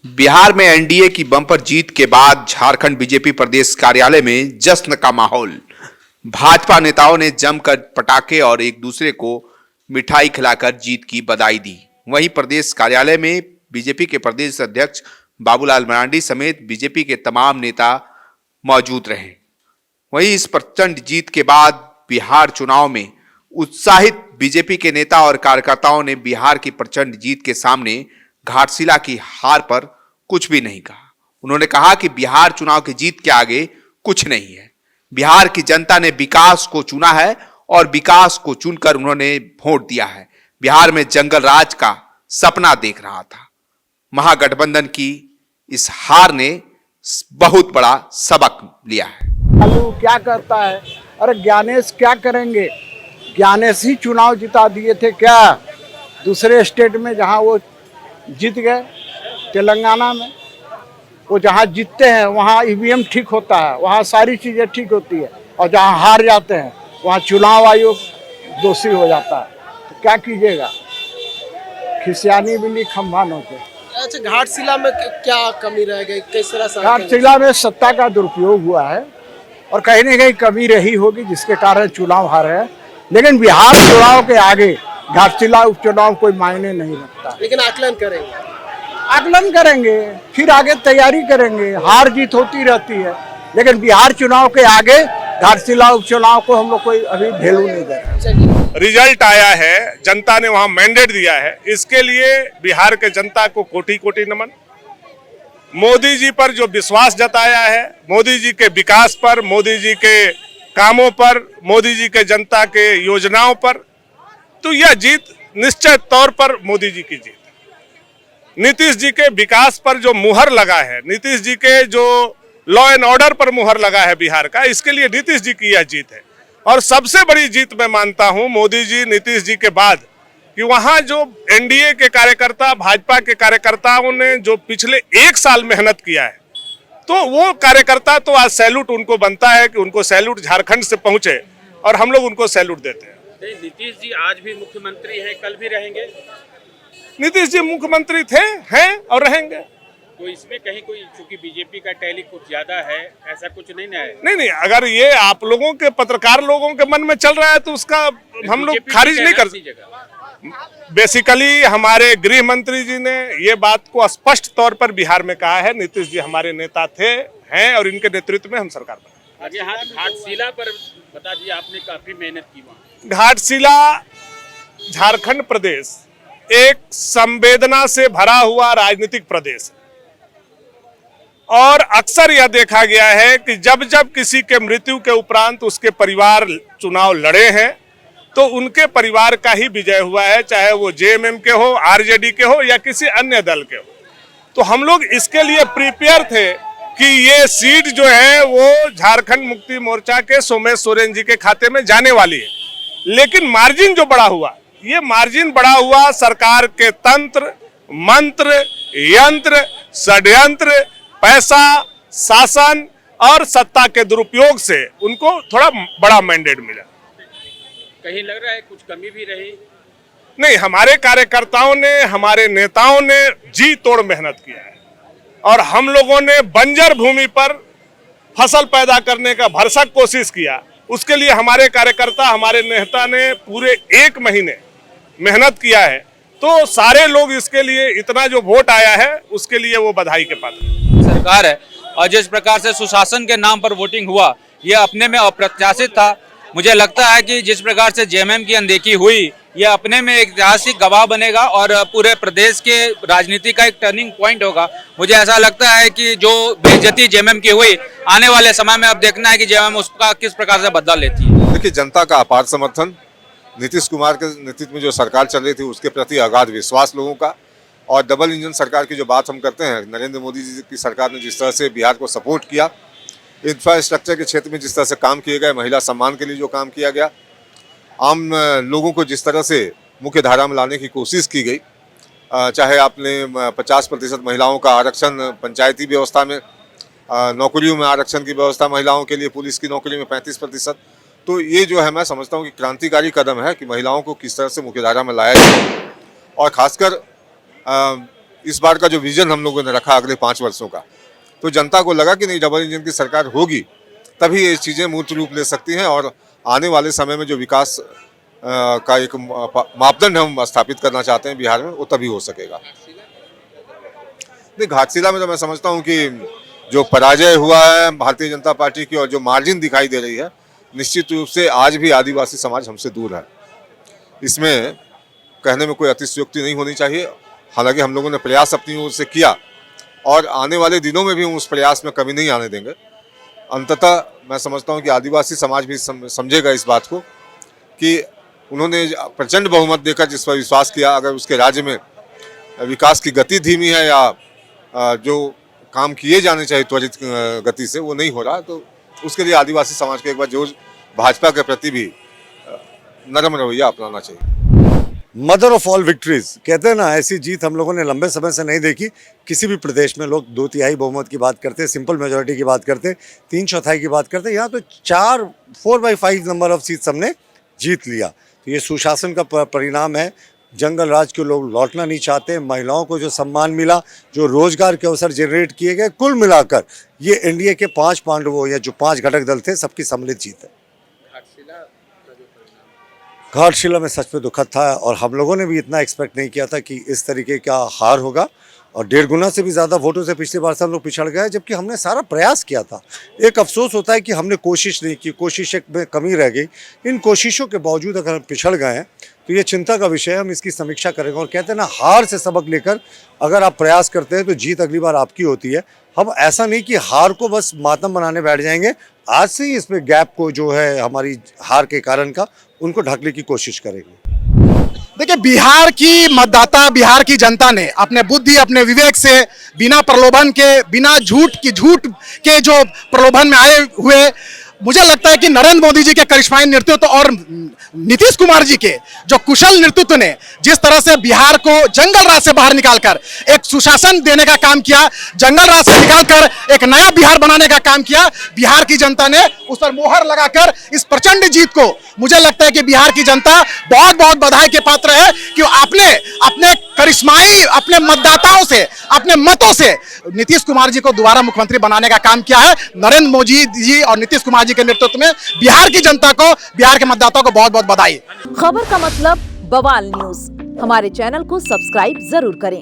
बिहार में एनडीए की बम्पर जीत के बाद झारखंड बीजेपी प्रदेश कार्यालय में जश्न का माहौल। भाजपा नेताओं ने जमकर पटाखे और एक दूसरे को मिठाई खिलाकर जीत की बधाई दी। वहीं प्रदेश कार्यालय में बीजेपी के प्रदेश अध्यक्ष बाबूलाल मरांडी समेत बीजेपी के तमाम नेता मौजूद रहे। वहीं इस प्रचंड जीत के बाद बिहार चुनाव में उत्साहित बीजेपी के नेता और कार्यकर्ताओं ने बिहार की प्रचंड जीत के सामने घाटशिला की हार पर कुछ भी नहीं कहा। उन्होंने कहा कि बिहार चुनाव की जीत के आगे कुछ नहीं है। बिहार की जनता ने विकास को चुना है और विकास को चुनकर उन्होंने वोट दिया है। बिहार में जंगल राज का सपना देख रहा था। महागठबंधन की इस हार ने बहुत बड़ा सबक लिया है। लालू क्या करता है? अरे ज्ञानेश क्या करेंगे? ज्ञानेश ही चुनाव जिता दिए थे क्या? दूसरे स्टेट में जहां वो जीत गए, तेलंगाना में वो जहाँ जीतते हैं वहाँ ईवीएम ठीक होता है, वहाँ सारी चीज़ें ठीक होती है, और जहाँ हार जाते हैं वहाँ चुनाव आयोग दोषी हो जाता है। तो क्या कीजिएगा? खिसियानी बिल्ली खम्भा नोचे। अच्छा, घाटशिला में क्या कमी रह गई? किस तरह से घाटशिला में सत्ता का दुरुपयोग हुआ है और कहीं न कहीं कमी रही होगी जिसके कारण चुनाव हारे हैं। लेकिन बिहार चुनाव के आगे घाटशिला उपचुनाव कोई मायने नहीं रखता। लेकिन आकलन करेंगे, आकलन करेंगे, फिर आगे तैयारी करेंगे। हार जीत होती रहती है, लेकिन बिहार चुनाव के आगे घाटशिला उपचुनाव को हम लोग कोई अभी वैल्यू नहीं दे रहे। रिजल्ट आया है, जनता ने वहां मैंडेट दिया है, इसके लिए बिहार के जनता को कोटि कोटि नमन। मोदी जी पर जो विश्वास जताया है, मोदी जी के विकास पर, मोदी जी के कामों पर, मोदी जी के जनता के योजनाओं पर, तो यह जीत निश्चित तौर पर मोदी जी की जीत। नीतीश जी के विकास पर जो मुहर लगा है, नीतीश जी के जो लॉ एंड ऑर्डर पर मुहर लगा है बिहार का, इसके लिए नीतीश जी की यह जीत है। और सबसे बड़ी जीत मैं मानता हूं मोदी जी, नीतीश जी के बाद, कि वहां जो एनडीए के कार्यकर्ता, भाजपा के कार्यकर्ताओं ने जो पिछले 1 साल मेहनत किया है, तो वो कार्यकर्ता तो आज सैल्यूट उनको बनता है कि उनको सैल्यूट झारखंड से पहुंचे, और हम लोग उनको सैल्यूट देते हैं। नीतीश जी आज भी मुख्यमंत्री हैं, कल भी रहेंगे। नीतीश जी मुख्यमंत्री थे, हैं और रहेंगे। तो इसमें कहीं कोई, चूंकि बीजेपी का टैली कुछ ज्यादा है, ऐसा कुछ नहीं ना है? नहीं, अगर ये आप लोगों के पत्रकार लोगों के मन में चल रहा है तो उसका हम लोग खारिज नहीं कर सकते। बेसिकली हमारे गृह मंत्री जी ने ये बात को स्पष्ट तौर पर बिहार में कहा है, नीतीश जी हमारे नेता थे, हैं, और इनके नेतृत्व में हम सरकार बनाए। आगे हाँ, घाटशिला पर बता दिए आपने, काफी मेहनत की वहाँ। घाटशिला झारखंड प्रदेश एक संवेदना से भरा हुआ राजनीतिक प्रदेश है, और अक्सर यह देखा गया है कि जब जब किसी के मृत्यु के उपरांत उसके परिवार चुनाव लड़े हैं तो उनके परिवार का ही विजय हुआ है, चाहे वो जेएमएम के हो, आरजेडी के हो, या किसी अन्य दल के हो। तो हम लोग इसके लिए प्रिपेयर थे कि ये सीट जो है वो झारखंड मुक्ति मोर्चा के सोमेश सोरेन जी के खाते में जाने वाली है। लेकिन मार्जिन जो बड़ा हुआ, ये मार्जिन बड़ा हुआ सरकार के तंत्र, मंत्र, यंत्र, षड्यंत्र, पैसा, शासन और सत्ता के दुरुपयोग से उनको थोड़ा बड़ा मैंडेट मिला। कहीं लग रहा है कुछ कमी भी रही? नहीं, हमारे कार्यकर्ताओं ने, हमारे नेताओं ने जी तोड़ मेहनत किया है, और हम लोगों ने बंजर भूमि पर फसल पैदा करने का भरसक कोशिश किया। उसके लिए हमारे कार्यकर्ता, हमारे नेता ने पूरे 1 महीने मेहनत किया है। तो सारे लोग इसके लिए, इतना जो वोट आया है उसके लिए वो बधाई के पात्र सरकार है। और जिस प्रकार से सुशासन के नाम पर वोटिंग हुआ, यह अपने में अप्रत्याशित था। मुझे लगता है कि जिस प्रकार से जेएमएम की अनदेखी हुई, यह अपने में एक ऐतिहासिक गवाह बनेगा और पूरे प्रदेश के राजनीति का एक टर्निंग पॉइंट होगा। मुझे ऐसा लगता है कि जो बेइज्जती जेएमएम की हुई, आने वाले समय में अब देखना है कि जेएमएम उसका किस प्रकार से बदला लेती है। देखिए, जनता का अपार समर्थन, नीतीश कुमार के नेतृत्व में जो सरकार चल रही थी उसके प्रति अगाध विश्वास लोगों का, और डबल इंजन सरकार की जो बात हम करते हैं, नरेंद्र मोदी जी की सरकार ने जिस तरह से बिहार को सपोर्ट किया, इंफ्रास्ट्रक्चर के क्षेत्र में जिस तरह से काम किए गए, महिला सम्मान के लिए जो काम किया गया, आम लोगों को जिस तरह से मुख्य धारा में लाने की कोशिश की गई, चाहे आपने 50% महिलाओं का आरक्षण पंचायती व्यवस्था में, नौकरियों में आरक्षण की व्यवस्था महिलाओं के लिए, पुलिस की नौकरी में 35%, तो ये जो है मैं समझता हूँ कि क्रांतिकारी कदम है कि महिलाओं को किस तरह से मुख्यधारा में लाया जाए। और खासकर इस बार का जो विजन हम लोगों ने रखा अगले 5 वर्षों का, तो जनता को लगा कि नहीं, डबल इंजन की सरकार होगी तभी ये चीज़ें मूर्त रूप ले सकती हैं और आने वाले समय में जो विकास का एक मापदंड हम स्थापित करना चाहते हैं बिहार में, वो तभी हो सकेगा। नहीं, घाटशिला में तो मैं समझता हूँ कि जो पराजय हुआ है भारतीय जनता पार्टी की और जो मार्जिन दिखाई दे रही है, निश्चित रूप से आज भी आदिवासी समाज हमसे दूर है। इसमें कहने में कोई अतिशयोक्ति नहीं होनी चाहिए। हालांकि हम लोगों ने प्रयास अपनी ओर से किया और आने वाले दिनों में भी हम उस प्रयास में कमी नहीं आने देंगे। अंततः मैं समझता हूं कि आदिवासी समाज भी समझेगा इस बात को कि उन्होंने प्रचंड बहुमत देकर जिस पर विश्वास किया, अगर उसके राज्य में विकास की गति धीमी है या जो काम किए जाने चाहिए त्वरित गति से वो नहीं हो रहा, तो उसके लिए आदिवासी समाज को एक बार जरूर भाजपा के प्रति भी नरम रवैया अपनाना चाहिए। मदर ऑफ ऑल विक्ट्रीज कहते हैं ना, ऐसी जीत हम लोगों ने लंबे समय से नहीं देखी। किसी भी प्रदेश में लोग 2/3 बहुमत की बात करते हैं, सिंपल मेजोरिटी की बात करते हैं, 3/4 की बात करते हैं। यहाँ तो 4/5 नंबर ऑफ सीट्स हमने जीत लिया। तो ये सुशासन का परिणाम है। जंगल राज के लोग लौटना नहीं चाहते। महिलाओं को जो सम्मान मिला, जो रोजगार के अवसर जनरेट किए गए, कुल मिलाकर ये एनडीए के 5 पांडवों या जो 5 घटक दल थे सबकी सम्मिलित जीत है। घाटशिला में सच में दुखद था और हम लोगों ने भी इतना एक्सपेक्ट नहीं किया था कि इस तरीके का हार होगा और 1.5 गुना से भी ज़्यादा वोटों से पिछली बार से हम लोग पिछड़ गए, जबकि हमने सारा प्रयास किया था। एक अफसोस होता है कि हमने कोशिश नहीं की, कोशिश में कमी रह गई। इन कोशिशों के बावजूद अगर हम पिछड़ गए हैं तो ये चिंता का विषय है। हम इसकी समीक्षा करेंगे और कहते हैं ना, हार से सबक लेकर अगर आप प्रयास करते हैं तो जीत अगली बार आपकी होती है। हम ऐसा नहीं कि हार को बस मातम बनाने बैठ जाएंगे, आज से ही इसमें गैप को जो है हमारी हार के कारण का, उनको ढकने की कोशिश करेंगे। देखिए, बिहार की मतदाता, बिहार की जनता ने अपने बुद्धि, अपने विवेक से, बिना प्रलोभन के, बिना झूठ के जो प्रलोभन में आए हुए, मुझे लगता है कि नरेंद्र मोदी जी के करिश्माई नेतृत्व और नीतीश कुमार जी के जो कुशल नेतृत्व ने जिस तरह से बिहार को जंगल राज से बाहर निकालकर एक सुशासन देने का काम किया, जंगल राज से निकालकर एक नया बिहार बनाने का काम किया, बिहार की जनता ने उस पर मोहर लगाकर इस प्रचंड जीत को, मुझे लगता है कि बिहार की जनता बहुत बहुत बधाई के पात्र है कि आपने अपने करिश्माई, अपने मतदाताओं से, अपने मतों से नीतीश कुमार जी को दोबारा मुख्यमंत्री बनाने का काम किया है। नरेंद्र मोदी जी और नीतीश कुमार जी के नेतृत्व में बिहार की जनता को, बिहार के मतदाताओं को बहुत बहुत बधाई। खबर का मतलब बवाल न्यूज, हमारे चैनल को सब्सक्राइब जरूर करें।